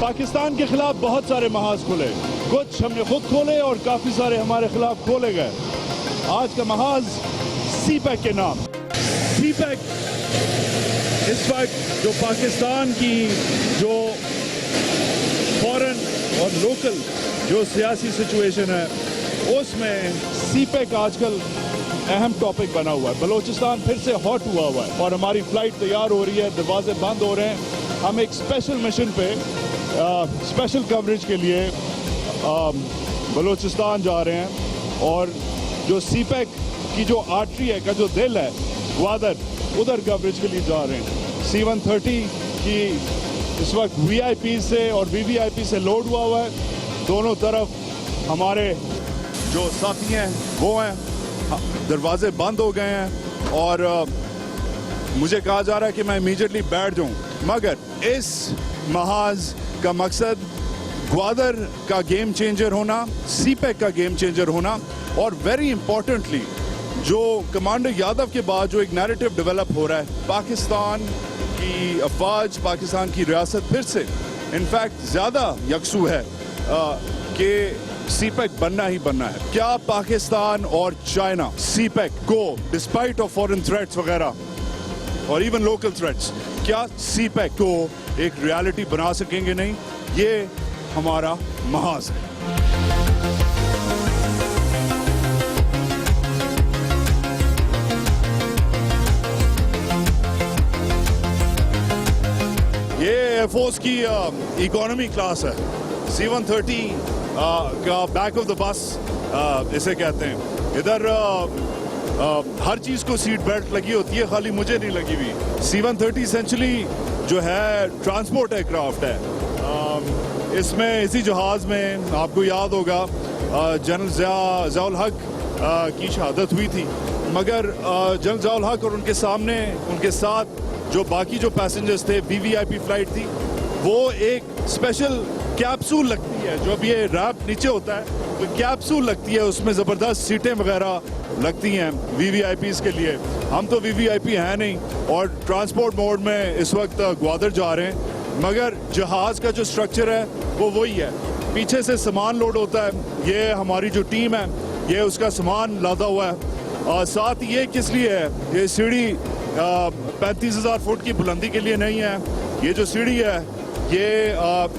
पाकिस्तान के खिलाफ बहुत सारे महाज खुले, कुछ हमने खुद खोले और काफी सारे हमारे खिलाफ खोले गए। आज का महाज सीपैक के नाम। सीपैक इस वक्त जो पाकिस्तान की जो फॉरेन और लोकल जो सियासी सिचुएशन है उसमें सीपैक आजकल अहम टॉपिक बना हुआ है। बलूचिस्तान फिर से हॉट हुआ हुआ है और हमारी फ्लाइट तैयार हो रही है, दरवाजे बंद हो रहे हैं। हम एक स्पेशल मिशन पे स्पेशल कवरेज के लिए बलूचिस्तान जा रहे हैं और जो सीपैक की जो आर्टरी है का जो दिल है ग्वादर, उधर कवरेज के लिए जा रहे हैं। C-130 की इस वक्त VIP से और VVIP से लोड हुआ है। दोनों तरफ हमारे जो साथी हैं वो हैं, दरवाजे बंद हो गए हैं और मुझे कहा जा रहा है कि मैं इमीडिएटली बैठ जाऊं, मगर इस महाज का मकसद ग्वादर का गेम चेंजर होना, सीपैक का गेम चेंजर होना और वेरी इंपॉर्टेंटली जो कमांडर यादव के बाद जो एक नैरेटिव डेवलप हो रहा है, पाकिस्तान की अफवाज, पाकिस्तान की रियासत फिर से इनफैक्ट ज़्यादा यकसू है कि सीपैक बनना ही बनना है। क्या पाकिस्तान और चाइना सीपैक को डिस्पाइट ऑफ फॉरेन थ्रेट्स वगैरह और इवन लोकल थ्रेट्स, क्या सीपैक को एक रियलिटी बना सकेंगे? नहीं, ये हमारा महाज है। ये एयरफोर्स की इकोनॉमी क्लास है। C-130 का बैक ऑफ द बस इसे कहते हैं। इधर हर चीज़ को सीट बेल्ट लगी होती है, खाली मुझे नहीं लगी हुई। C-130 एसेंशियली जो है ट्रांसपोर्ट एयरक्राफ्ट है। इसमें इसी जहाज़ में आपको याद होगा जनरल ज़ियाउल हक की शहादत हुई थी, मगर जनरल ज़ियाउल हक और उनके सामने उनके साथ जो बाकी जो पैसेंजर्स थे, VVIP फ्लाइट थी, वो एक स्पेशल कैप्सूल लगती है। जो अब ये रैप नीचे होता है तो कैप्सूल लगती है, उसमें ज़बरदस्त सीटें वगैरह लगती हैं VVIPs के लिए। हम तो VVIP हैं नहीं और ट्रांसपोर्ट मोड में इस वक्त ग्वादर जा रहे हैं, मगर जहाज़ का जो स्ट्रक्चर है वो वही है। पीछे से सामान लोड होता है, ये हमारी जो टीम है ये उसका सामान लादा हुआ है। और साथ ये किस लिए है, ये सीढ़ी 35,000 फुट की बुलंदी के लिए नहीं है। ये जो सीढ़ी है ये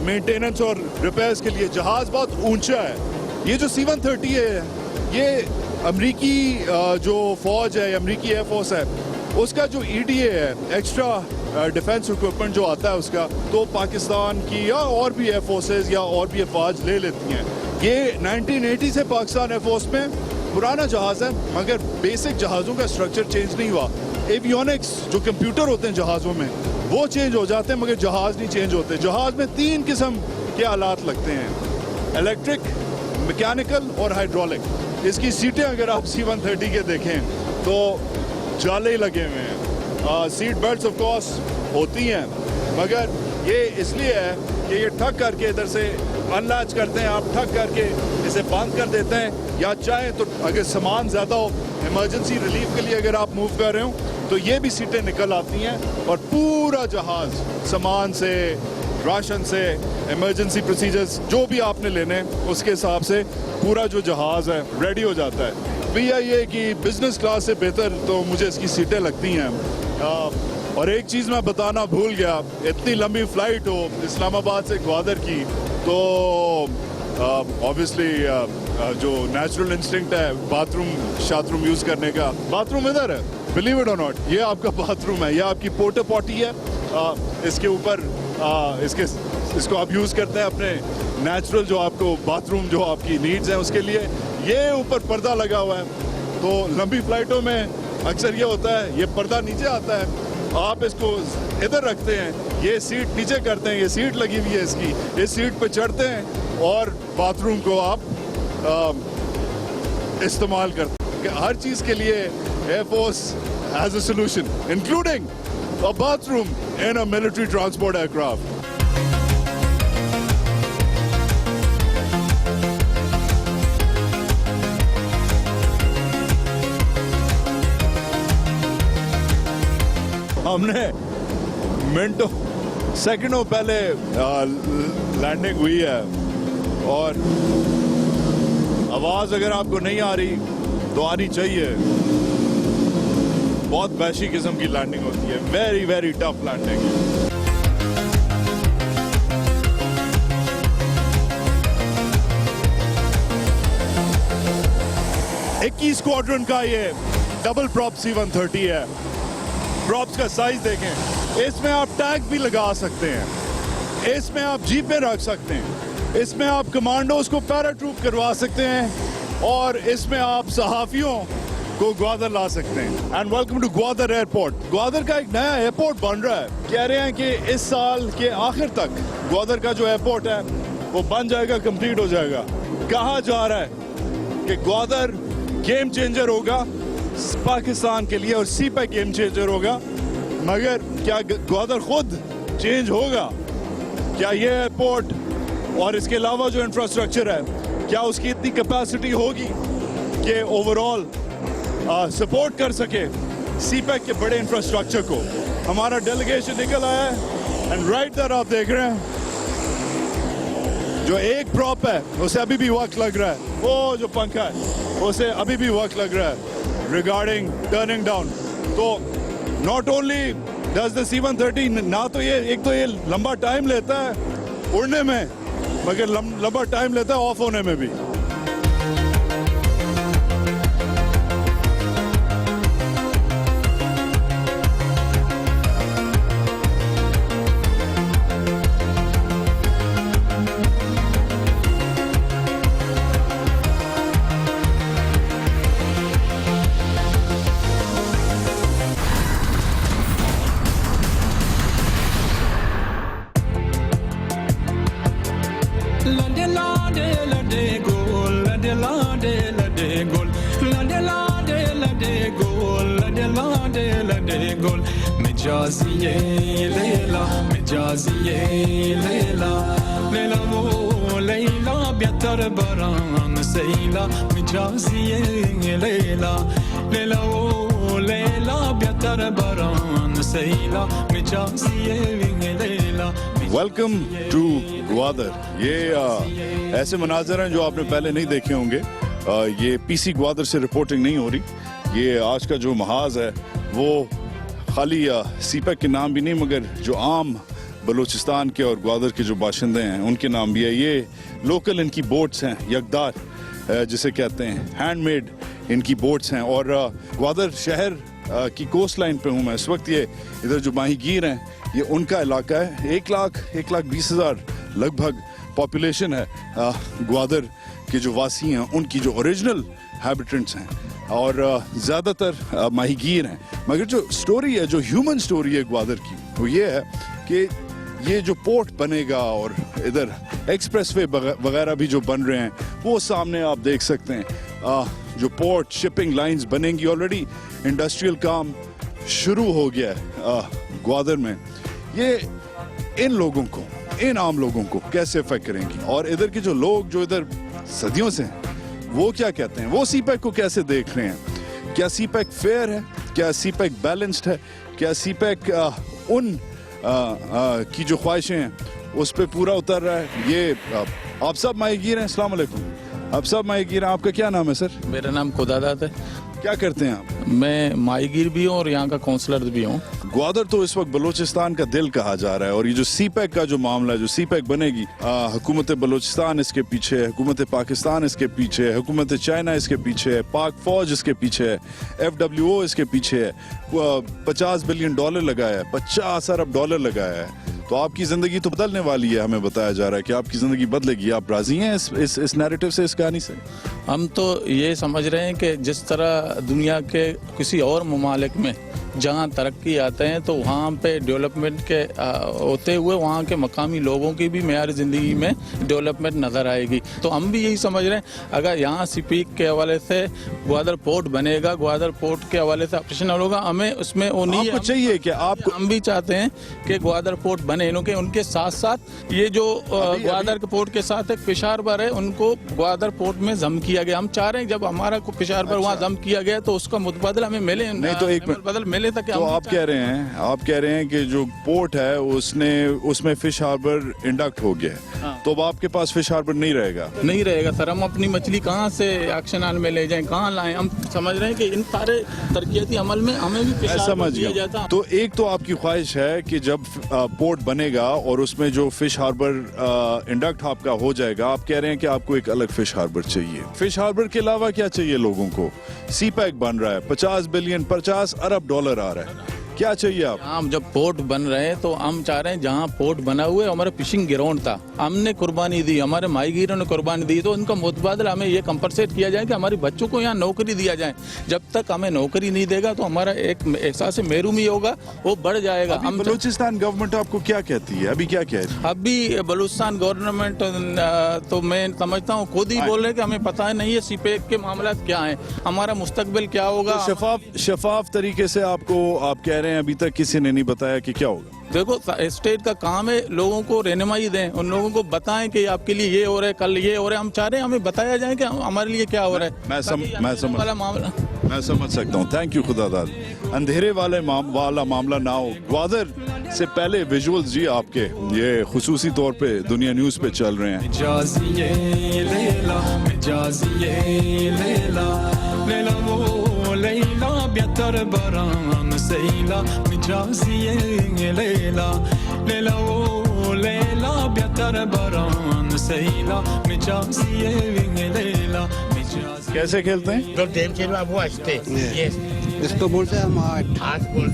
मेंटेनेंस और रिपेयर्स के लिए। जहाज़ बहुत ऊंचा है। ये जो C-130 है ये अमरीकी जो फ़ौज है, अमरीकी एयरफोर्स है, उसका जो EDA है, एक्स्ट्रा डिफेंस इक्विपमेंट जो आता है उसका, तो पाकिस्तान की या और भी एयरफोर्सेस या और भी अफवाज ले लेती हैं। ये 1980 से पाकिस्तान एयरफोर्स में पुराना जहाज़ है, मगर बेसिक जहाज़ों का स्ट्रक्चर चेंज नहीं हुआ। एवियोनिक्स जो कंप्यूटर होते हैं जहाज़ों में वो चेंज हो जाते हैं, मगर जहाज़ नहीं चेंज होते। जहाज़ में 3 किस्म के आलात लगते हैं, इलेक्ट्रिक, मैकेनिकल और हाइड्रोलिक। इसकी सीटें अगर आप C-130 के देखें तो जाले ही लगे हुए हैं। सीट बेल्ट्स ऑफ कोर्स होती हैं, मगर ये इसलिए है कि ये ठक करके इधर से अनलैच करते हैं, आप ठक करके इसे बंद कर देते हैं, या चाहे तो अगर सामान ज़्यादा हो, इमरजेंसी रिलीफ के लिए अगर आप मूव कर रहे हो तो ये भी सीटें निकल आती हैं और पूरा जहाज़ सामान से, राशन से, इमरजेंसी प्रोसीजर्स जो भी आपने लेने उसके हिसाब से पूरा जो जहाज़ है रेडी हो जाता है। PIA की बिजनेस क्लास से बेहतर तो मुझे इसकी सीटें लगती हैं। और एक चीज़ मैं बताना भूल गया, इतनी लंबी फ़्लाइट हो इस्लामाबाद से ग्वादर की, तो ऑब्वियसली जो नेचुरल इंस्टिंक्ट है बाथरूम शाथरूम यूज़ करने का, बाथरूम इधर है, बिलीव इट और नॉट, ये आपका बाथरूम है, ये आपकी पोर्टा पॉटी है। इसके ऊपर इसको आप यूज़ करते हैं अपने नेचुरल जो आपको बाथरूम जो आपकी नीड्स हैं उसके लिए। ये ऊपर पर्दा लगा हुआ है, तो लंबी फ्लाइटों में अक्सर ये होता है, ये पर्दा नीचे आता है, आप इसको इधर रखते हैं, ये सीट नीचे करते हैं, ये सीट लगी हुई है इसकी, इस सीट पे चढ़ते हैं और बाथरूम को आप इस्तेमाल करते हैं। हर चीज़ के लिए air force has a solution, including a bathroom in a military transport aircraft. हमने सेकंडों पहले लैंडिंग हुई है और आवाज़ अगर आपको नहीं आ रही तो आनी चाहिए। बहुत वहशी किस्म की लैंडिंग होती है, very very tough landing. 21 squadron का ये डबल प्रॉप C-130 है। प्रॉप्स का साइज देखें, इसमें आप टैग भी लगा सकते हैं, इसमें आप जीपें रख सकते हैं, इसमें आप कमांडोज को पैराट्रूप करवा सकते हैं और इसमें आप सहाफियों को ग्वादर ला सकते हैं। And welcome to Gwadar airport. Gwadar का एक नया एयरपोर्ट बन रहा है। कह रहे हैं कि इस साल के आखिर तक ग्वादर का जो एयरपोर्ट है वो बन जाएगा, कंप्लीट हो जाएगा। कहा जा रहा है कि ग्वादर गेम चेंजर होगा पाकिस्तान के लिए और सीपैक गेम चेंजर होगा। मगर क्या ग्वादर खुद चेंज होगा? क्या ये एयरपोर्ट और इसके अलावा जो इंफ्रास्ट्रक्चर है, क्या उसकी इतनी कैपेसिटी होगी कि ओवरऑल सपोर्ट कर सके सीपैक के बड़े इंफ्रास्ट्रक्चर को? हमारा डेलीगेशन निकल आया है एंड राइट देयर आप देख रहे हैं जो एक प्रॉप है उसे अभी भी वक्त लग रहा है। वो जो पंखा है उसे अभी भी वक्त लग रहा है रिगार्डिंग टर्निंग डाउन। तो not only does the C-130 ना तो ये एक तो ये लंबा टाइम लेता है उड़ने में, मगर लंबा टाइम लेता है ऑफ होने में भी। मिजाजिए लैला मिजाजिए लैला लैला वो लैला बेहतर बरान सैला मिजाजिए लैला लैला वो लैला बेहतर बरान सैला मिजाजिए लैला। Welcome to Gwadar. ये ऐसे मनाजर हैं जो आपने पहले नहीं देखे होंगे। ये PC ग्वादर से रिपोर्टिंग नहीं हो रही। ये आज का जो महाज है वो खाली सीपैक के नाम भी नहीं, मगर जो आम बलूचिस्तान के और ग्वादर के जो बाशिंदे हैं उनके नाम भी है। ये लोकल इनकी बोट्स हैं, यकदार जिसे कहते हैं, हैंडमेड इनकी बोट्स हैं। और ग्वादर शहर की कोस्ट लाइन पे हूँ मैं इस वक्त। ये इधर जो माहीगीर हैं ये उनका इलाका है। 1,20,000 लगभग पॉपुलेशन है ग्वादर के जो वासी हैं, उनकी जो ओरिजिनल हैबिटेंट्स हैं और ज़्यादातर माहीगीर हैं। मगर जो स्टोरी है, जो ह्यूमन स्टोरी है ग्वादर की, वो ये है कि ये जो पोर्ट बनेगा और इधर एक्सप्रेसवे वगैरह भी जो बन रहे हैं वो सामने आप देख सकते हैं। जो पोर्ट शिपिंग लाइंस बनेंगी, ऑलरेडी इंडस्ट्रियल काम शुरू हो गया है ग्वादर में। ये इन लोगों को, इन आम लोगों को कैसे अफेक्ट करेंगी? और इधर के जो लोग जो इधर सदियों से हैं वो क्या कहते हैं? वो सीपैक को कैसे देख रहे हैं? क्या सीपैक फेयर है? क्या सीपैक बैलेंस्ड है? क्या सीपैक उन की जो ख्वाहिशें हैं उस पर पूरा उतर रहा है? ये आप सब माहीगीर हैं। अस्सलाम वालेकुम। आप सब माहीगीर हैं। आपका क्या नाम है सर? मेरा नाम खुदादात है। क्या करते हैं आप? मैं माहीगीर भी हूँ और यहाँ का काउंसलर भी हूँ। ग्वादर तो इस वक्त बलूचिस्तान का दिल कहा जा रहा है और ये जो सीपैक का जो मामला है, जो सीपैक बनेगी, हुकूमत बलूचिस्तान इसके पीछे है, हुकूमत पाकिस्तान इसके पीछे है, हुकूमत चाइना इसके पीछे है, पाक फौज इसके पीछे है, FWO इसके पीछे है। $50 बिलियन लगाया है, $50 अरब लगाया है। तो आपकी जिंदगी तो बदलने वाली है। हमें बताया जा रहा है कि आपकी जिंदगी बदलेगी। आप राजी हैं इस नैरेटिव से, इस कहानी से? हम तो ये समझ रहे हैं कि जिस तरह दुनिया के किसी और ममालिक में जहाँ तरक्की आते हैं तो वहाँ पे डेवलपमेंट के होते हुए वहाँ के मकामी लोगों की भी मेयार ज़िंदगी में डेवलपमेंट नज़र आएगी। तो हम भी यही समझ रहे हैं, अगर यहाँ सीपैक के हवाले से ग्वादर पोर्ट बनेगा, ग्वादर पोर्ट के हवाले से ऑपरेशनल होगा, हमें उसमें वो नहीं आपको चाहिए कि आपको, हम भी चाहते हैं कि ग्वादर पोर्ट बने इनके उनके साथ साथ ये जो ग्वादर के पोर्ट के साथ एक फिश हार्बर है, उनको ग्वादर पोर्ट में जम किया गया। हम चाह रहे हैं जब हमारा फिश हार्बर वहाँ जम किया गया तो उसका मुतबदल हमें मिले, नहीं तो एक बदल मिले तक। तो आप कह रहे हैं कि जो पोर्ट है उसमें फिश हार्बर इंडक्ट हो गया है, हाँ। तो अब आपके पास फिश हार्बर नहीं रहेगा सर। हम अपनी मछली कहाँ से एक्शन में ले जाएं, कहाँ लाएं? हम समझ रहे हैं कि इन सारे तरक्याती अमल में हमें भी फिश हार्बर समझ दिया गया। जाता। तो एक तो आपकी ख्वाहिश है कि जब पोर्ट बनेगा और उसमें जो फिश हार्बर इंडक्ट आपका हो जाएगा, आप कह रहे हैं कि आपको एक अलग फिश हार्बर चाहिए। फिश हार्बर के अलावा क्या चाहिए लोगों को? सी पैक बन रहा है, 50 अरब डॉलर आ रहा है, क्या चाहिए आप? हम जब पोर्ट बन रहे हैं तो हम चाह रहे हैं जहाँ पोर्ट बना हुआ है हमारा फिशिंग ग्राउंड था, हमने कुर्बानी दी, हमारे माहीगीरों ने कुर्बानी दी, तो उनका मुतबादल हमें ये कंपनसेट किया जाए कि हमारे बच्चों को यहाँ नौकरी दिया जाए। जब तक हमें नौकरी नहीं देगा तो हमारा एक एहसास महरूमी होगा, वो बढ़ जाएगा। हम बलूचिस्तान गवर्नमेंट आपको क्या कहती है, अभी क्या कह रही है? अभी बलूचिस्तान गवर्नमेंट तो मैं समझता हूँ खुद ही बोल रहे कि हमें पता है नहीं है सीपेक के मामला क्या है, हमारा मुस्तकबिल क्या होगा। तो शफाफ तरीके से आपको आप कह रहे हैं अभी तक किसी ने नहीं बताया कि क्या होगा? देखो स्टेट का काम है लोगों को रहनुमाई दें, उन लोगों को बताएं कि आपके लिए ये हो रहा है, कल ये हो रहा है। हम चाह रहे हैं हमें बताया जाए कि हमारे लिए क्या हो रहा है। मैं समझ सकता हूँ। थैंक यू खुदादाद। अंधेरे वाला मामला ना हो। ग्वादर से पहले विजुअल्स जी आपके ये खुसूसी तौर पे दुनिया न्यूज पे चल रहे हैं। लैला बेहतर बरान सैला मिजाजिए लैला लैला ओ लैला बेहतर बरान सैला मिजाजिए लैला मिजाजिए। कैसे खेलते हैं? इसको बोलते हैं हम आठ।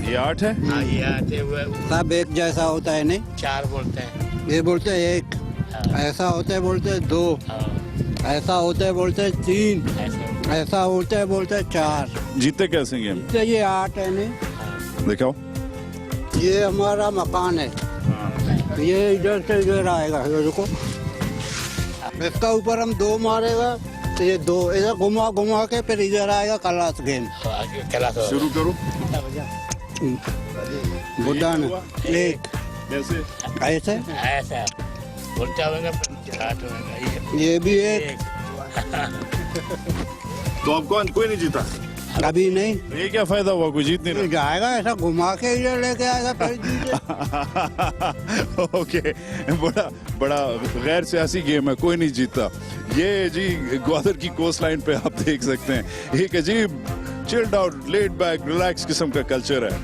ये 8 है। हाँ, ये आते हुए सब एक जैसा होता है नहीं, 4 बोलते हैं। ये बोलते हैं एक, ऐसा होता है बोलते हैं 2, ऐसा होता है बोलते हैं 3, ऐसा होता है बोलते हैं 4। जीते कैसे गेम? तो ये 8 है नहीं, दिखाओ। ये हमारा मकान है, ये इधर से इधर आएगा, ये देखो इसका ऊपर हम 2 मारेगा तो ये 2 इधर घुमा घुमा के फिर इधर आएगा क्लास गेम। शुरू करो। बुढ़ा ने एक कैसे? ऐसे ऐसा उल्टा होगा, 8 होगा। ये भी एक। तो आपको कोई नहीं जीता? अभी नहीं। ये क्या फायदा हुआ, कोई जीत नहीं रहा? जाएगा ऐसा घुमा के इधर लेके आएगा फिर जीते। ओके, बड़ा गैर सियासी गेम है, कोई नहीं जीतता। ये जी ग्वादर की कोस्ट लाइन पे आप देख सकते हैं एक अजीब chilled out laid back relax किस्म का कल्चर है।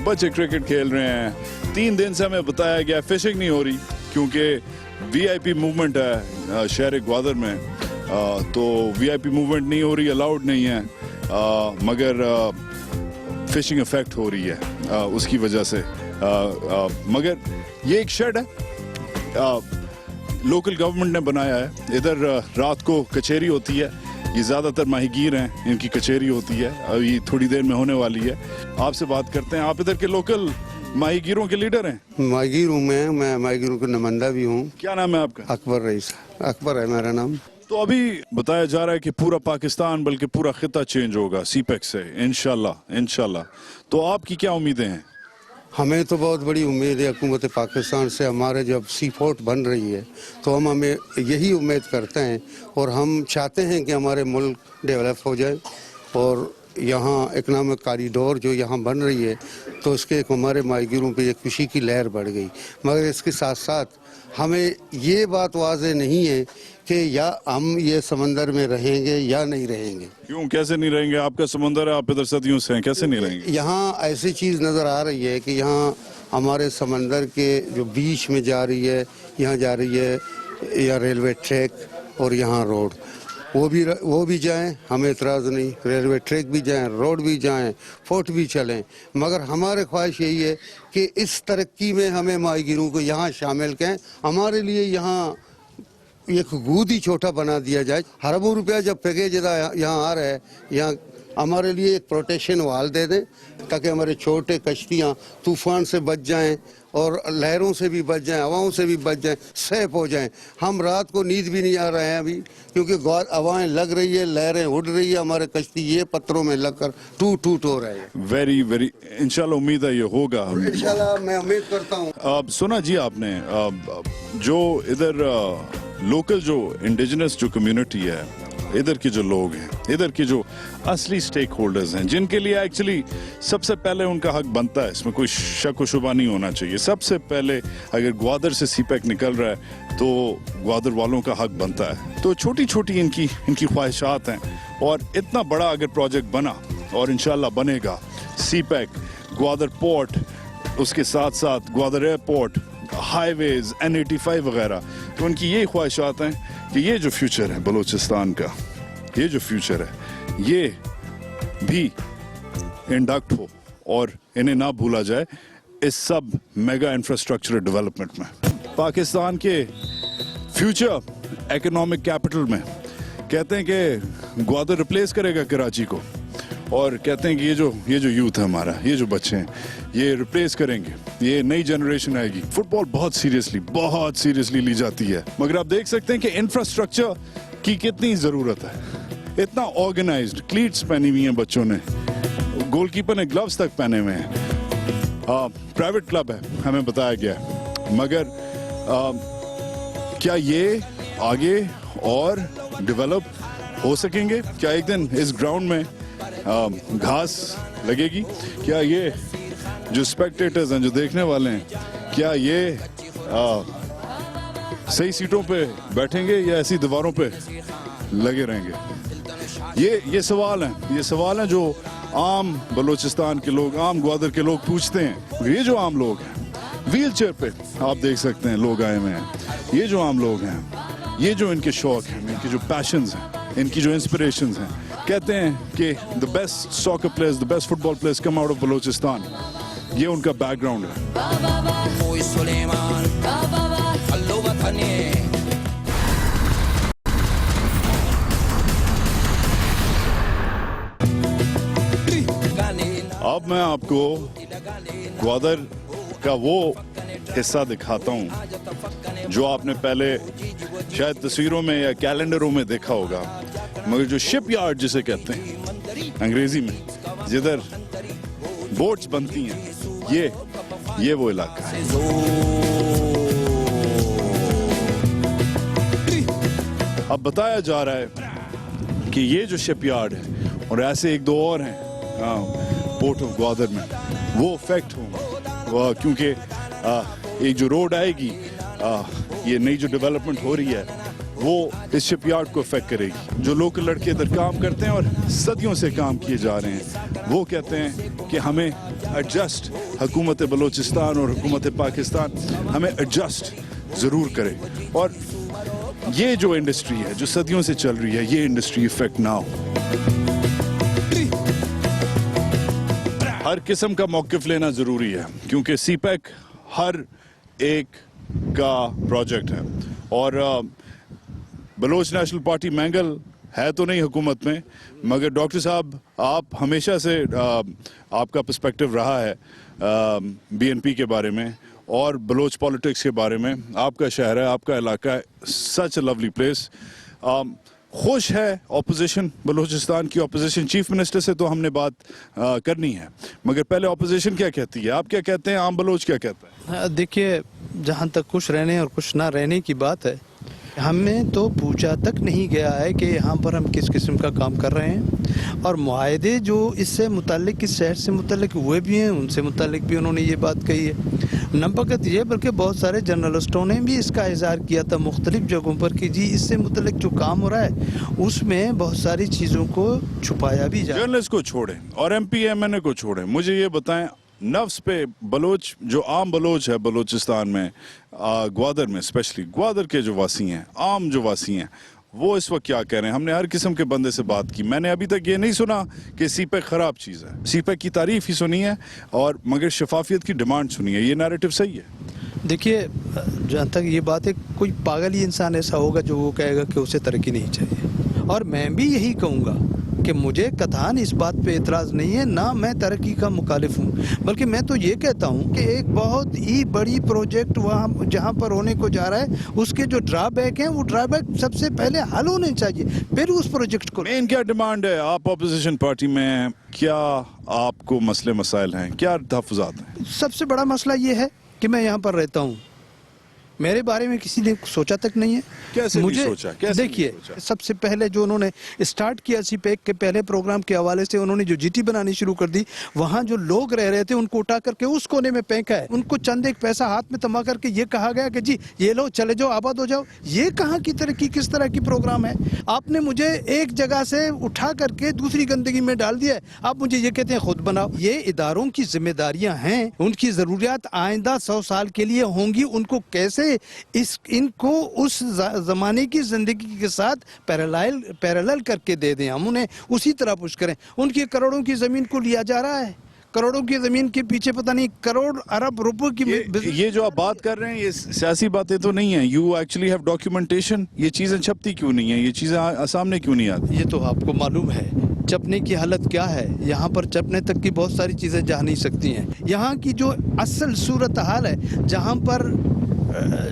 बच्चे क्रिकेट खेल रहे हैं। 3 दिन से हमें बताया गया फिशिंग नहीं हो रही क्योंकि वीआईपी मूवमेंट है शहर ग्वादर में, तो वीआईपी मूवमेंट नहीं हो रही, अलाउड नहीं है, मगर फिशिंग इफेक्ट हो रही है उसकी वजह से। मगर ये एक शेड है लोकल गवर्नमेंट ने बनाया है। इधर रात को कचहरी होती है, ये ज़्यादातर माहीगीर हैं, इनकी कचहरी होती है, अभी थोड़ी देर में होने वाली है। आपसे बात करते हैं, आप इधर के लोकल माहीगीरों के लीडर हैं? माहीगीर हूँ मैं माहीगीरों का नुमाइंदा भी हूँ। क्या नाम है आपका? अकबर रईस, अकबर है मेरा नाम। तो अभी बताया जा रहा है कि पूरा पाकिस्तान बल्कि पूरा खिता चेंज होगा सीपेक से, इंशाल्लाह। तो आपकी क्या उम्मीदें हैं? हमें तो बहुत बड़ी उम्मीद है हुकूमत पाकिस्तान से। हमारे जब सी पोर्ट बन रही है तो हम हमें यही उम्मीद करते हैं और हम चाहते हैं कि हमारे मुल्क डेवलप हो जाए और यहाँ इकनॉमिक कॉरिडोर जो यहाँ बन रही है तो उसके एक हमारे माहीगीरों पे एक खुशी की लहर बढ़ गई। मगर इसके साथ साथ हमें ये बात वाज़ेह नहीं है कि या हम ये समंदर में रहेंगे या नहीं रहेंगे। क्यों, कैसे नहीं रहेंगे? आपका समंदर है, आप इधर सदियों से हैं, कैसे नहीं रहेंगे? यहाँ ऐसी चीज़ नज़र आ रही है कि यहाँ हमारे समंदर के जो बीच में जा रही है, यहाँ जा रही है या रेलवे ट्रैक और यहाँ रोड, वो भी जाएं, हमें इतराज़ नहीं। रेलवे ट्रैक भी जाएं, रोड भी जाएं, फोर्ट भी चलें, मगर हमारे ख्वाहिश यही है कि इस तरक्की में हमें माहीगीरों को यहाँ शामिल करें। हमारे लिए यहाँ एक गूद ही छोटा बना दिया जाए। अरबों रुपया जब पैकेज यहाँ आ रहा है, यहाँ हमारे लिए एक प्रोटेक्शन वाल दे दें ताकि हमारे छोटे कश्तियाँ तूफान से बच जाएं और लहरों से भी बच जाएं, हवाओं से भी बच जाएं, सेफ हो जाएं। हम रात को नींद भी नहीं आ रहे हैं अभी, क्योंकि हवाएं लग रही है, लहरें उड़ रही है, हमारे कश्ती ये पत्थरों में लगकर टूट हो रहे हैं। वेरी वेरी इंशाल्लाह उम्मीद है ये होगा। इंशाल्लाह मैं उम्मीद करता हूँ। सुना जी आपने जो इधर लोकल जो इंडिजिनस जो कम्युनिटी है, इधर के जो लोग हैं, इधर के जो असली स्टेक होल्डर्स हैं, जिनके लिए एक्चुअली सबसे पहले उनका हक बनता है, इसमें कोई शक व शुबा नहीं होना चाहिए। सबसे पहले अगर ग्वादर से सीपैक निकल रहा है तो ग्वादर वालों का हक बनता है। तो छोटी छोटी इनकी ख्वाहिशात हैं, और इतना बड़ा अगर प्रोजेक्ट बना और इंशाल्लाह बनेगा, सीपैक, ग्वादर पोर्ट, उसके साथ साथ ग्वादर एयरपोर्ट, हाईवेज, N85 वगैरह, तो उनकी ये ख्वाहिशात हैं कि ये जो फ्यूचर है बलूचिस्तान का, ये जो फ्यूचर है ये भी इंडक्ट हो और इन्हें ना भूला जाए इस सब मेगा इंफ्रास्ट्रक्चर डेवलपमेंट में। पाकिस्तान के फ्यूचर इकोनॉमिक कैपिटल में कहते हैं कि ग्वादर रिप्लेस करेगा कराची को, और कहते हैं कि ये जो यूथ है हमारा, ये जो बच्चे हैं, ये रिप्लेस करेंगे, ये नई जनरेशन आएगी। फुटबॉल बहुत सीरियसली ली जाती है, मगर आप देख सकते हैं कि इंफ्रास्ट्रक्चर की कितनी ज़रूरत है। इतना ऑर्गेनाइज्ड, क्लीट्स पहनी हुई हैं बच्चों ने, गोलकीपर ने ग्लव्स तक पहने हुए हैं, प्राइवेट क्लब है हमें बताया गया है। मगर क्या ये आगे और डेवलप हो सकेंगे? क्या एक दिन इस ग्राउंड में घास लगेगी? क्या ये जो स्पेक्टेटर्स हैं, जो देखने वाले हैं, क्या ये सही सीटों पे बैठेंगे या ऐसी दीवारों पे लगे रहेंगे? ये सवाल हैं जो आम बलूचिस्तान के लोग, आम ग्वादर के लोग पूछते हैं। ये जो आम लोग हैं, व्हील चेयर पे आप देख सकते हैं लोग आए हुए हैं। ये जो आम लोग हैं, ये जो इनके शौक हैं, इनके जो पैशंस हैं, इनकी जो इंस्पिरेशंस हैं, कहते हैं कि the best soccer players, the best football players come out of Balochistan. ये उनका बैकग्राउंड है। अब मैं आपको ग्वादर का वो हिस्सा दिखाता हूँ जो आपने पहले शायद तस्वीरों में या कैलेंडरों में देखा होगा, मगर जो शिप यार्ड जिसे कहते हैं अंग्रेजी में, जिधर बोट्स बनती हैं, ये वो इलाका है। अब बताया जा रहा है कि ये जो शिप यार्ड है और ऐसे एक दो और हैं पोर्ट ऑफ ग्वादर में, वो अफेक्ट होंगे क्योंकि एक जो रोड आएगी, ये नई जो डेवलपमेंट हो रही है, वो इस शिपयार्ड को अफेक्ट करेगी। जो लोकल लड़के इधर काम करते हैं और सदियों से काम किए जा रहे हैं, वो कहते हैं कि हमें एडजस्ट, हुकूमत बलूचिस्तान और हुकूमत पाकिस्तान हमें एडजस्ट ज़रूर करे, और ये जो इंडस्ट्री है जो सदियों से चल रही है, ये इंडस्ट्री इफेक्ट ना हो। हर किस्म का मौक़िफ़ लेना ज़रूरी है, क्योंकि सीपैक हर एक का प्रोजेक्ट है, और बलोच नेशनल पार्टी मैंगल है तो नहीं हुकूमत में, मगर डॉक्टर साहब आप हमेशा से आपका पर्सपेक्टिव रहा है बीएनपी के बारे में और बलोच पॉलिटिक्स के बारे में। आपका शहर है, आपका इलाका है, सच अ लवली प्लेस। खुश है ऑपोजिशन, बलूचिस्तान की ऑपोजिशन। चीफ मिनिस्टर से तो हमने बात करनी है, मगर पहले ऑपोजिशन क्या कहती है, आप क्या कहते हैं, आम बलोच क्या कहता है? देखिए, जहाँ तक खुश रहने और खुश ना रहने की बात है, हमें तो पूछा तक नहीं गया है कि यहाँ पर हम किस किस्म का काम कर रहे हैं, और मुआहदे जो इससे मुतालिक, इस शहर से मुतालिक हुए भी हैं, उनसे मुतालिक भी उन्होंने ये बात कही है। न फकत ये, बल्कि बहुत सारे जर्नलिस्टों ने भी इसका इज़हार किया था मुख्तलिफ जगहों पर कि जी इससे मुतालिक जो काम हो रहा है उसमें बहुत सारी चीज़ों को छुपाया भी जाए। जर्नलिस्ट को छोड़ें और MP-MNA को छोड़ें, मुझे ये बताएं, नफ्स पे बलोच, जो आम बलोच है बलूचिस्तान में, ग्वादर में स्पेशली, ग्वादर के जो वासी हैं, आम जो वासी हैं, वो इस वक्त क्या कह रहे हैं? हमने हर किस्म के बंदे से बात की, मैंने अभी तक ये नहीं सुना कि सीपैक ख़राब चीज़ है। सीपैक की तारीफ ही सुनी है, और मगर शफाफियत की डिमांड सुनी है। ये नैरेटिव सही है? देखिए, जहाँ तक ये बात है, कोई पागल ही इंसान ऐसा होगा जो वो कहेगा कि उसे तरक्की नहीं चाहिए। और मैं भी यही कहूँगा कि मुझे कतई इस बात पे एतराज़ नहीं है, ना मैं तरक्की का मुखालिफ हूँ, बल्कि मैं तो ये कहता हूँ कि एक बहुत ही बड़ी प्रोजेक्ट वहाँ जहाँ पर होने को जा रहा है, उसके जो ड्रॉबैक हैं वो ड्रॉबैक सबसे पहले हल होने चाहिए, फिर उस प्रोजेक्ट को। मेन क्या डिमांड है? आप अपोजिशन पार्टी में हैं, क्या आपको मसले मसाइल हैं, क्या तहफ़्फ़ुज़ात हैं? सबसे बड़ा मसला ये है कि मैं यहाँ पर रहता हूँ, मेरे बारे में किसी ने सोचा तक नहीं है। कैसे नहीं सोचा? कैसे देखिए, नहीं सोचा? सबसे पहले जो उन्होंने स्टार्ट किया सीपैक के पहले प्रोग्राम के हवाले से, उन्होंने जो जीटी बनानी शुरू कर दी, वहाँ जो लोग रह रहे थे उनको उठा करके उस कोने में फेंका है, उनको चंद एक पैसा हाथ में थमा करके ये कहा गया कि जी ये लो, चले जाओ, आबाद हो जाओ। ये कहाँ की तरक्की, किस तरह की प्रोग्राम है? आपने मुझे एक जगह से उठा करके दूसरी गंदगी में डाल दिया है, आप मुझे ये कहते हैं खुद बनाओ। ये इदारों की जिम्मेदारियां हैं, उनकी ज़रूरियात आइंदा 100 साल के लिए होंगी, उनको कैसे इनको उस ज़माने की ज़िंदगी के साथ पैरेलल करके दे दें, हम उन्हें उसी तरह पुश करें। उनकी करोड़ों की ज़मीन को लिया जा रहा है, करोड़ों की ज़मीन के पीछे पता नहीं करोड़ अरब रुपए की। ये जो आप बात कर रहे हैं, ये सियासी बातें तो नहीं है। You actually have documentation. ये चीज़ें छपती क्यों नहीं है? ये चीज़ें सामने क्यों नहीं आती? ये तो आपको मालूम है चपने की हालत क्या है। यहाँ पर चपने तक की बहुत सारी चीज़ें जा नहीं सकती हैं। यहाँ की जो असल सूरत हाल है, जहाँ पर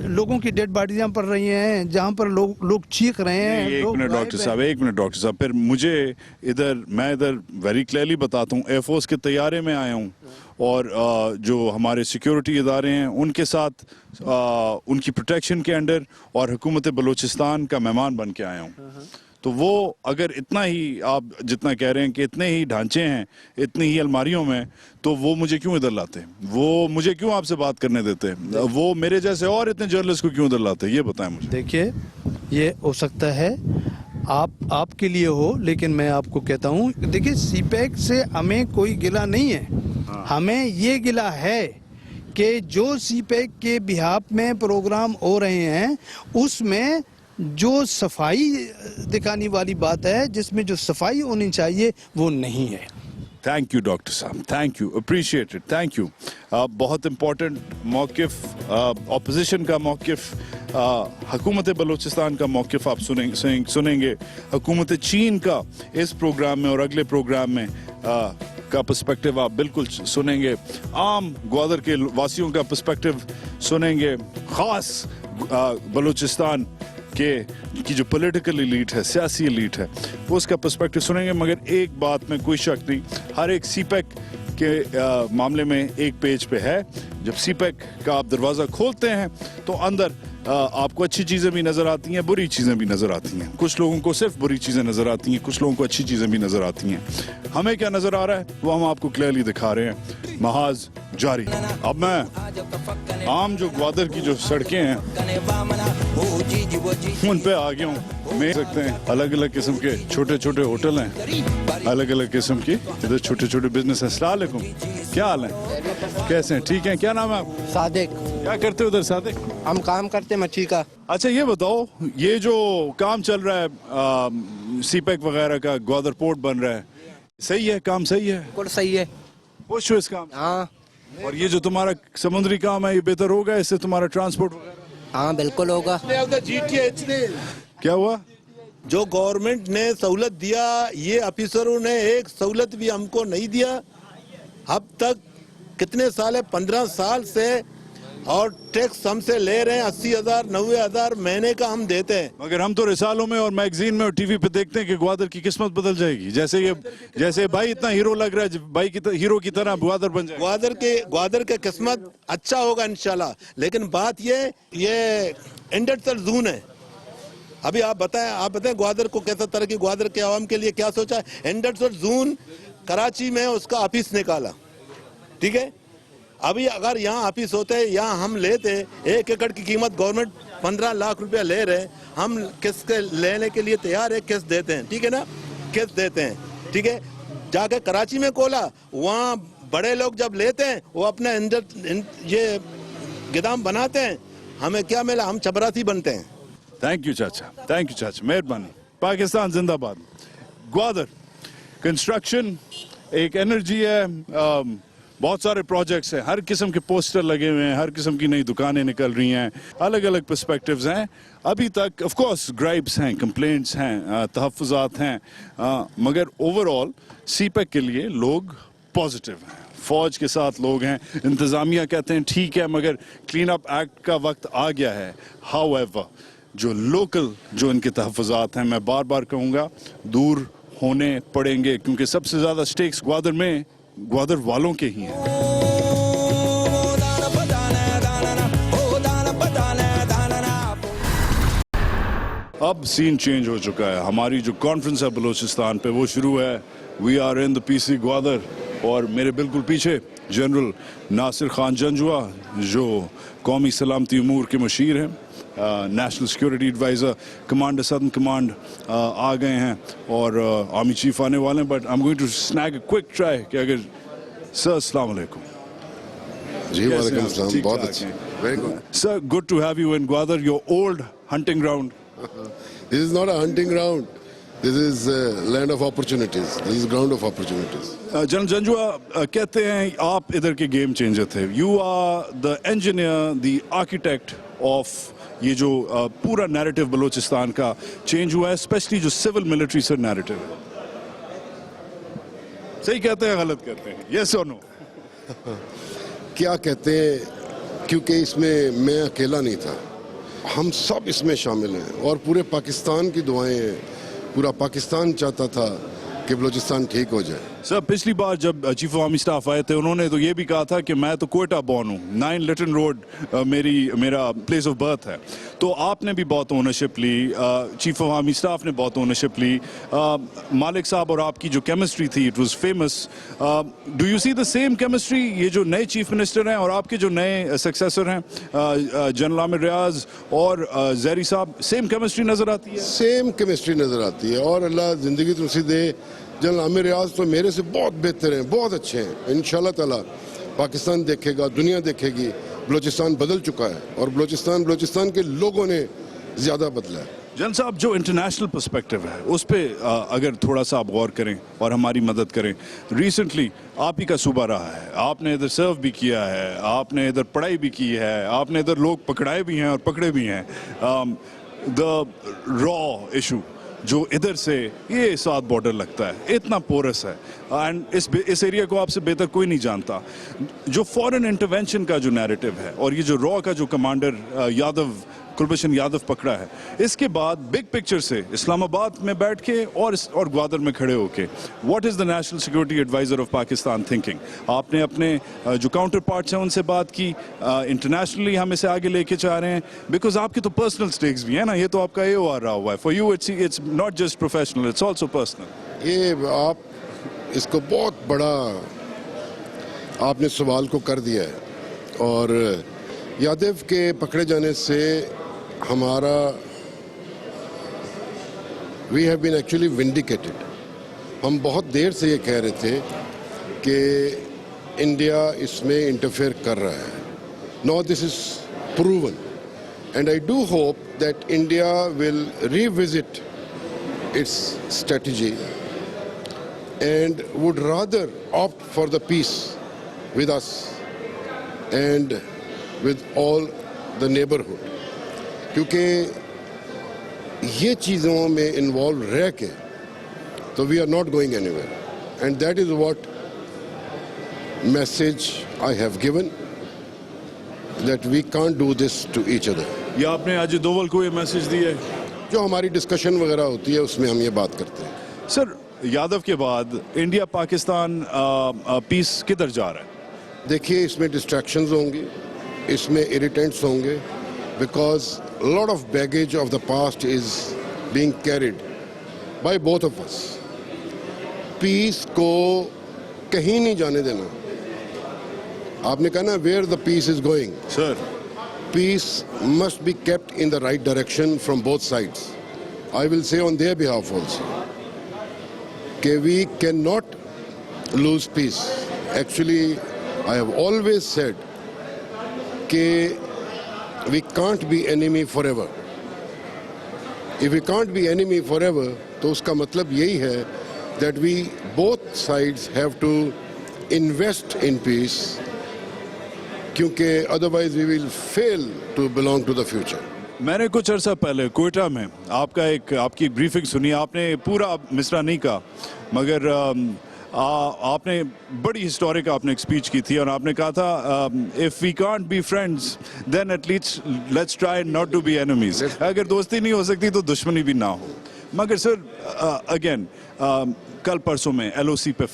लोगों की डेड बॉडीज़ पड़ रही हैं, जहाँ पर लोग चीख रहे हैं। एक मिनट डॉक्टर साहब, एक मिनट डॉक्टर साहब, फिर मुझे मैं इधर वेरी क्लियरली बताता हूँ, एयरफोर्स के तैयारे में आया हूँ और जो हमारे सिक्योरिटी इदारे हैं उनके साथ उनकी प्रोटेक्शन के अंडर और हुकूमत बलूचिस्तान का मेहमान बन के आया हूँ। तो वो अगर इतना ही आप जितना कह रहे हैं कि इतने ही ढांचे हैं, इतनी ही अलमारियों में, तो वो मुझे क्यों इधर लाते? वो मुझे क्यों आपसे बात करने देते? वो मेरे जैसे और इतने जर्नलिस्ट को क्यों इधर लाते? ये बताएं मुझे। देखिए, ये हो सकता है आपके लिए हो, लेकिन मैं आपको कहता हूँ, देखिए सीपैक से हमें कोई गिला नहीं है। हमें ये गिला है कि जो सीपैक के बिहाफ में प्रोग्राम हो रहे हैं उसमें जो सफाई दिखाने वाली बात है, जिसमें जो सफाई होनी चाहिए वो नहीं है। थैंक यू डॉक्टर साहब, thank you, appreciated, thank you. बहुत इम्पोर्टेंट मौक़िफ़, ऑपोजिशन का मौक़िफ़, हुकूमत बलूचिस्तान का मौक़िफ़ आप सुनेंगे, हुकूमत चीन का इस प्रोग्राम में और अगले प्रोग्राम में का पर्सपेक्टिव आप बिल्कुल सुनेंगे। आम ग्वादर के वासियों का पर्सपेक्टिव सुनेंगे, ख़ास बलूचिस्तान की जो पॉलिटिकल एलीट है, सियासी एलीट है, वो उसका पर्सपेक्टिव सुनेंगे। मगर एक बात में कोई शक नहीं, हर एक सीपैक के मामले में एक पेज पे है। जब सीपैक का आप दरवाज़ा खोलते हैं तो अंदर आपको अच्छी चीज़ें भी नज़र आती हैं, बुरी चीज़ें भी नज़र आती हैं। कुछ लोगों को सिर्फ बुरी चीज़ें नज़र आती हैं, कुछ लोगों को अच्छी चीज़ें भी नज़र आती हैं। हमें क्या नज़र आ रहा है वो हम आपको क्लियरली दिखा रहे हैं। महाज जारी। अब मैं आम जो ग्वादर की जो सड़कें हैं उन पे आ गया हूँ। देख सकते हैं अलग अलग किस्म के छोटे छोटे होटल हैं, अलग अलग किस्म की इधर छोटे छोटे बिजनेस हैं। अस्सलाम वालेकुम, क्या हाल है, कैसे हैं? ठीक हैं। क्या नाम है आपका? सादिक। क्या करते हो उधर सादिक? हम काम करते हैं मच्छी का। अच्छा ये बताओ, ये जो काम चल रहा है सीपैक वगैरह का, ग्वादर पोर्ट बन रहा है, सही है? काम सही है? बिल्कुल सही है। खुश हो इस काम? हाँ। और ये जो तुम्हारा समुद्री काम है ये बेहतर होगा इससे, तुम्हारा ट्रांसपोर्ट वगैरह? हाँ बिल्कुल होगा। क्या हुआ? जो गवर्नमेंट ने सहूलत दिया, ये ऑफिसरों ने एक सहूलत भी हमको नहीं दिया। अब तक कितने साल है, 15 साल से, और टैक्स हमसे ले रहे हैं 80,000 90,000 महीने का हम देते हैं। मगर हम तो रिसालों में और मैगजीन में और टीवी पे देखते हैं कि ग्वादर की किस्मत बदल जाएगी। जैसे भाई इतना हीरो लग रहा है, भाई की हीरो की तरह ग्वादर बन जाए। ग्वादर के किस्मत अच्छा होगा इंशाल्लाह। लेकिन बात ये इंडस्ट्रियल जोन है। अभी आप बताएं ग्वादर को कैसा तरक्की, ग्वादर के आवाम के लिए क्या सोचा है? इंडस्ट्रियल जोन कराची में उसका ऑफिस निकाला, ठीक है। अभी अगर यहाँ ऑफिस होते, यहाँ हम लेते, 1 एकड़ की कीमत गवर्नमेंट 15 लाख रुपया ले रहे हैं, हम किस्त लेने के लिए तैयार है, किस्त देते हैं, ठीक है ना, किस्त देते हैं, ठीक है। जाके कराची में खोला, वहाँ बड़े लोग जब लेते हैं वो अपने ये गोदाम बनाते हैं। हमें क्या मिला? हम चपरासी बनते हैं। थैंक यू चाचा, थैंक यू चाचा, मेहरबानी। पाकिस्तान जिंदाबाद। ग्वादर कंस्ट्रक्शन एक एनर्जी है, बहुत सारे प्रोजेक्ट्स हैं, हर किस्म के पोस्टर लगे हुए हैं, हर किस्म की नई दुकानें निकल रही हैं, अलग अलग पर्सपेक्टिव्स हैं। अभी तक ऑफ कोर्स ग्राइप्स हैं, कंप्लेंट्स हैं, तहफ़्फ़ुज़ात हैं, मगर ओवरऑल सीपैक के लिए लोग पॉजिटिव हैं, फौज के साथ लोग हैं। इंतज़ामिया कहते हैं ठीक है मगर क्लीन अप एक्ट का वक्त आ गया है। हाउएवर जो लोकल जो इनके तहफ़्फ़ुज़ात हैं, मैं बार बार कहूँगा दूर होने पड़ेंगे, क्योंकि सबसे ज़्यादा स्टेक्स ग्वादर में ग्वादर वालों के ही हैं। अब सीन चेंज हो चुका है। हमारी जो कॉन्फ्रेंस है बलूचिस्तान पे वो शुरू है। We are in the PC Gwadar और मेरे बिल्कुल पीछे जनरल नासिर खान जंजुआ जो कौमी सलामती उमूर के मशीर हैं, national security adviser, commander southern command आ गए हैं और आर्मी चीफ आने वाले हैं। But I am going to snag a quick try कि अगर सर अस्सलाम वालेकुम। जी वालेकुम सलाम, बहुत ठीक-ठाक अच्छे, हैं। Very good. Sir, good to have you in Gwadar, your old hunting ground. This is not a hunting ground. This is land of opportunities. This is ground of opportunities. General Janjua कहते हैं आप इधर के गेम चेंजर थे। You are the engineer, the architect of ये जो पूरा narrative Balochistan का चेंज हुआ है, स्पेशली जो सिविल मिलिट्री से नैरेटिव है। सही कहते हैं गलत कहते हैं? यस और नो? क्या कहते हैं, क्योंकि इसमें मैं अकेला नहीं था, हम सब इसमें शामिल हैं और पूरे पाकिस्तान की दुआएं हैं। पूरा पाकिस्तान चाहता था कि बलूचिस्तान ठीक हो जाए। सर पिछली बार जब चीफ ऑफ आर्मी स्टाफ आए थे उन्होंने तो ये भी कहा था कि मैं तो कोयटा बॉर्न हूँ, 9 लिटन रोड मेरा प्लेस ऑफ बर्थ है। तो आपने भी बहुत ओनरशिप ली, चीफ ऑफ आर्मी स्टाफ ने बहुत ओनरशिप ली, मालिक साहब और आपकी जो केमिस्ट्री थी it was famous. Do you see the same chemistry? ये जो नए चीफ मिनिस्टर हैं और आपके जो नए सक्सेसर हैं जनरल आमिर रियाज और जैरी साहब, सेम केमिस्ट्री नजर आती है? सेम केमिस्ट्री नजर आती है और अल्लाह जिंदगी तुमसे दे। जनरल आमिर रियाज तो मेरे से बहुत बेहतर हैं, बहुत अच्छे हैं। इंशाल्लाह ताला पाकिस्तान देखेगा, दुनिया देखेगी, बलूचिस्तान बदल चुका है और बलूचिस्तान के लोगों ने ज़्यादा बदला है। जन साहब जो इंटरनेशनल पर्सपेक्टिव है उस पर अगर थोड़ा सा आप गौर करें और हमारी मदद करें। रिसेंटली आप ही का सूबा रहा है, आपने इधर सर्व भी किया है, आपने इधर पढ़ाई भी की है, आपने इधर लोग पकड़ाए भी हैं और पकड़े भी हैं। द रॉ इशू जो इधर से ये साथ बॉर्डर लगता है इतना पोरस है एंड इस एरिया को आपसे बेहतर कोई नहीं जानता। जो फॉरेन इंटरवेंशन का जो नैरेटिव है और ये जो रॉ का जो कमांडर यादव कुलभूषण यादव पकड़ा है, इसके बाद बिग पिक्चर से इस्लामाबाद में बैठ के और ग्वादर में खड़े होके what is the national security adviser of Pakistan thinking? आपने अपने जो काउंटर पार्ट्स हैं उनसे बात की, इंटरनेशनली हम इसे आगे लेके जा रहे हैं, बिकॉज आपकी तो पर्सनल स्टेक्स भी है ना, ये तो आपका AOR रहा हुआ है। For you it's not just professional, it's also personal. ये आप इसको बहुत बड़ा आपने सवाल को कर दिया है और यादव के पकड़े जाने से हमारा we have been actually vindicated. हम बहुत देर से ये कह रहे थे कि इंडिया इसमें इंटरफेयर कर रहा है। Now this is proven and I do hope that India will revisit it's strategy and would rather opt for the peace with us and with all the neighborhood, क्योंकि ये चीज़ों में इन्वॉल्व रह के तो we are not going anywhere and that is what message I have given that we can't do this to each other. ये आपने आज दोवल को ये मैसेज दिया है? जो हमारी डिस्कशन वगैरह होती है उसमें हम ये बात करते हैं। सर यादव के बाद इंडिया पाकिस्तान पीस किधर जा रहा है? देखिए इसमें डिस्ट्रैक्शंस होंगी, इसमें इरिटेंट्स होंगे, because lot of baggage of the past is being carried by both of us. Peace को कहीं नहीं जाने देना। आपने कहा ना where the peace is going. Sir peace must be kept in the right direction from both sides. I will say on their behalf also कि we cannot lose peace. Actually, I have always said कि we can't be enemy forever. If we can't be enemy forever, तो उसका मतलब यही है that we both sides have to invest in peace, क्योंकि otherwise we will fail to belong to the future. मैंने कुछ अर्सा पहले कोयटा में आपकी एक ब्रीफिंग सुनी। आपने पूरा मिसरा नहीं कहा, मगर आपने बड़ी हिस्टोरिक आपने एक स्पीच की थी और आपने कहा था if we can't be friends then at least let's try not to be enemies. अगर दोस्ती नहीं हो सकती तो दुश्मनी भी ना हो। मगर सर अगेन कल परसों में LOC पे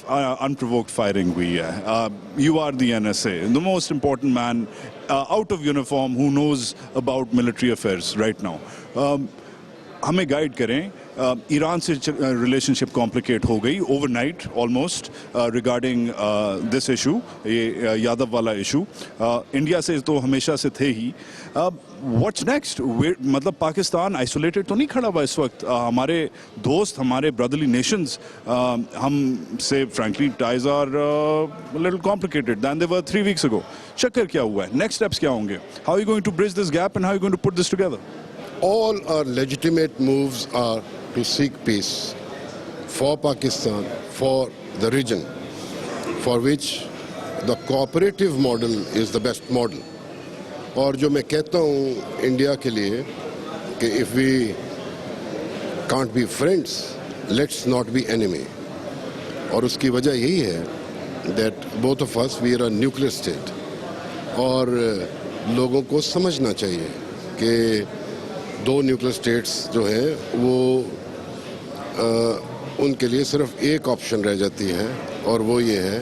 अनप्रोवोक्ड फायरिंग हुई है। You are the NSA, the most important man out of uniform who knows about military affairs right now. हमें गाइड करें। ईरान से रिलेशनशिप कॉम्प्लिकेट हो गई overnight almost regarding this issue, ये यादव वाला इशू। इंडिया से तो हमेशा से थे ही। What's next? मतलब पाकिस्तान आइसोलेटेड तो नहीं खड़ा हुआ इस वक्त। हमारे दोस्त, हमारे ब्रदरली नेशंस, हम से frankly ties are little complicated than they were 3 weeks ago। चक्कर क्या हुआ है? नेक्स्ट स्टेप्स क्या होंगे? How you going to bridge this gap and how you going to put this together? All our legitimate moves are to seek peace for Pakistan, for the region, for which the cooperative model is the best model. और जो मैं कहता हूँ India के लिए कि if we can't be friends, let's not be enemy. और उसकी वजह यही है that both of us we are a nuclear state. और लोगों को समझना चाहिए कि 2 न्यूक्लियर स्टेट्स जो हैं वो उनके लिए सिर्फ एक ऑप्शन रह जाती है और वो ये है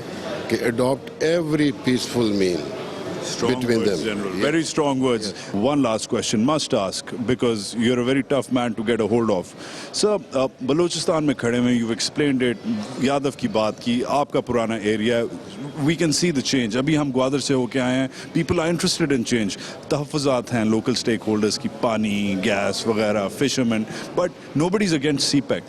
कि adopt every peaceful mean between them. General. Very strong words. Yeah. One last question must ask because you're a very tough man to get a hold of. Sir, Balochistan में खड़े में you've explained it. यादव की बात की, आपका पुराना area, we can see the change. अभी हम ग्वादर से होके आए हैं. People are interested in change. तहफ़्फ़ुज़ात हैं local stakeholders की, पानी, गैस वगैरह, fishermen, but nobody's against CPEC.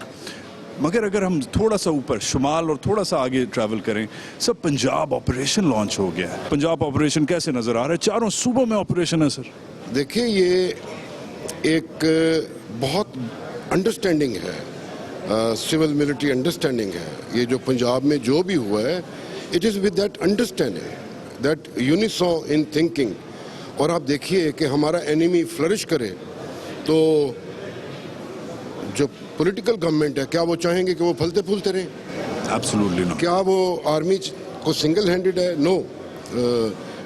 मगर अगर हम थोड़ा सा ऊपर शुमाल और थोड़ा सा आगे ट्रैवल करें, सब पंजाब ऑपरेशन लॉन्च हो गया है। पंजाब ऑपरेशन कैसे नजर आ रहा है? 4 सूबों में ऑपरेशन है सर। देखिए ये एक बहुत अंडरस्टैंडिंग है, सिविल मिलिट्री अंडरस्टैंडिंग है। ये जो पंजाब में जो भी हुआ है, it is with that understanding, that unison in thinking. और आप देखिए कि हमारा एनिमी फ्लरिश करे तो जो पॉलिटिकल गवर्नमेंट है, क्या वो चाहेंगे कि वो फलते फूलते रहें? Absolutely no. क्या वो आर्मी को सिंगल हैंडेड है? नो।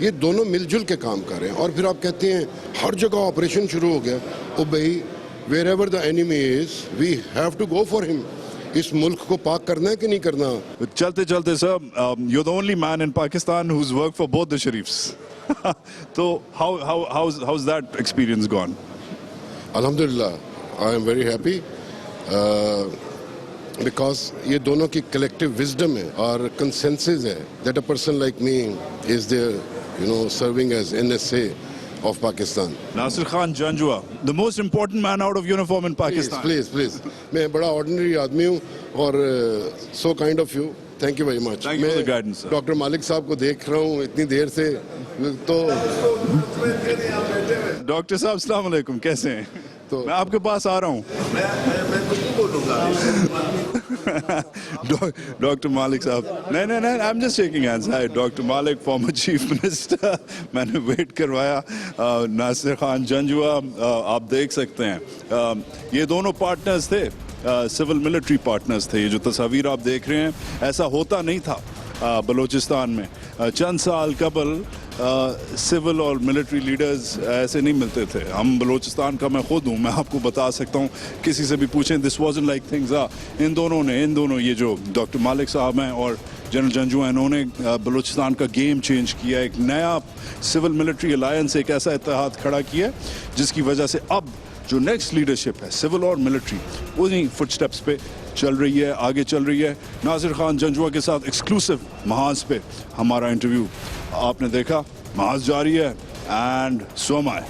ये दोनों मिलजुल के काम कर रहे हैं। और फिर आप कहते हैं हर जगह ऑपरेशन शुरू हो गया। ओ भाई, wherever the enemy is we have to go for him. इस मुल्क को पाक करना है कि नहीं करना? चलते चलते sir, you are the only man in Pakistan who's work for both the Sharifs. तो how is that experience gone? अल्हम्दुलिल्लाह, I am very happy because ये दोनों की कलेक्टिव विजडम है और कंसेंसस है that a person like me is there serving as NSA of Pakistan. Nasir Khan Janjua, the most important man out of uniform in Pakistan. Please. मैं बड़ा ordinary आदमी हूँ और so kind of you. Thank you very much. Thank you for the guidance, sir. Doctor मालिक साहब को देख रहा हूँ इतनी देर से, तो डॉक्टर साहब अस्सलाम वालेकुम, कैसे हैं? तो मैं आपके पास आ रहा हूँ। मैं कुछ नहीं बोलूँगा। डॉक्टर मालिक साहब, नहीं, I am just shaking hands. Hi doctor मालिक, फॉर्मर चीफ मिनिस्टर। मैंने वेट करवाया। नासिर खान जंजुआ, आप देख सकते हैं ये दोनों पार्टनर्स थे, सिविल मिलिट्री पार्टनर्स थे। ये जो तस्वीर आप देख रहे हैं, ऐसा होता नहीं था बलूचिस्तान में। चंद साल कबल सिविल और मिलिट्री लीडर्स ऐसे नहीं मिलते थे। हम बलूचिस्तान का मैं खुद हूँ, मैं आपको बता सकता हूँ, किसी से भी पूछें, this wasn't like things are. इन दोनों ये जो डॉक्टर मालिक साहब हैं और जनरल जंजुआ, इन्होंने बलूचिस्तान का गेम चेंज किया। एक नया सिविल मिलिट्री अलायंस, एक ऐसा इत्तेहाद खड़ा किया जिसकी वजह से अब जो नेक्स्ट लीडरशिप है सिविल और मिलिट्री, उन्हीं फुटस्टेप्स पे चल रही है, आगे चल रही है। नासिर खान जंजुआ के साथ एक्सक्लूसिव महाज पे हमारा इंटरव्यू आपने देखा। महाज जारी है एंड सो एम आई।